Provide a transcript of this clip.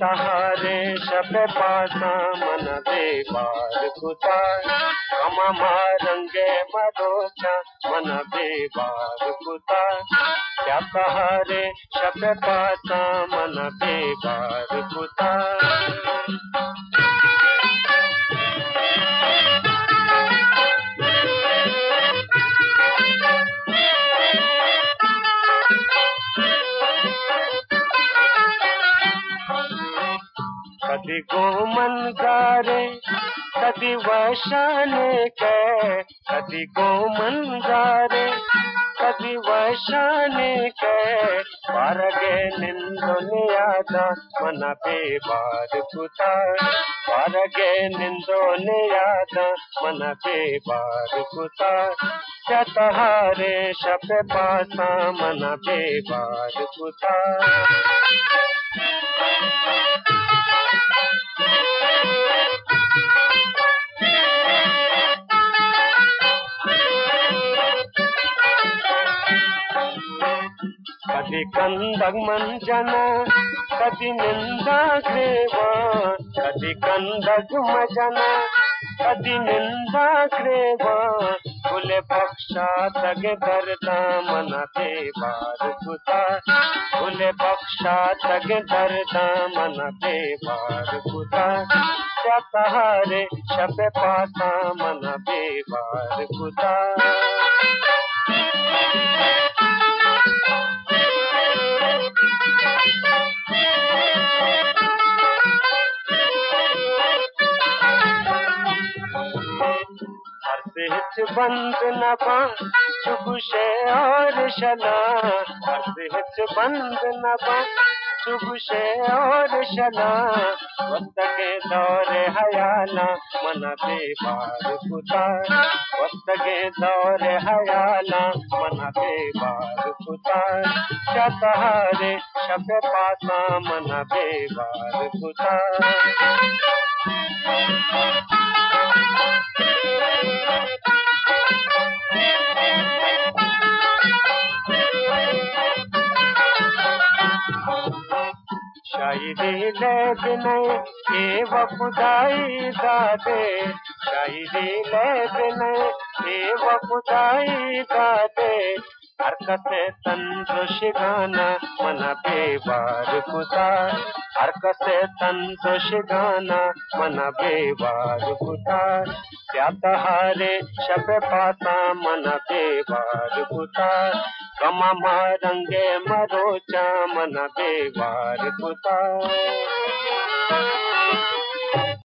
सहारे शब पासा मन बेबार कुता कम मारंगे मरोचा मन बेबार कुता क्या सहारे शब पासा मन बेबार कुता कदी गोमन गारे कदी वशाने के कदी गोमन गारे कदी वशाने के पारगे निंदोनियाद मन बेबार कुता पारगे निंदोनियाद मन बेबार कुता क्या तहारे शब पासा मन बेबार कुता कदी कंदग मंजन कदी निंदा ग्रेवा कदी कंदग मजन कदी निंदा ग्रेवा फुले बख्शा तगे दर्दा मन बेबार कुता फुले बख्शा तगे दर्दा मन बेबार कुता क्या सहारे शब पासा मन बेबार कुता हिच बंद न बा चुबुशे और शला हिच बंद न बा चुबुशे और शला वक्त के दौरे हयाला मन बेबार कुता वक्त के दौरे हयाला मन बेबार कुता क्या सहारे शब पासा मन बेबार कुता शायरी ले बिनय ए वफुदाई दादे शायरी ले बिनय ए वफुदाई दादे हरकते तंदुरुश गाना मन बेबार कुता हरकते तंदुरुश गाना मन बेबार कुता क्या तहारे शब पासा मन बेबार कुता कम मारंगे मरोचा मन बेबार कुता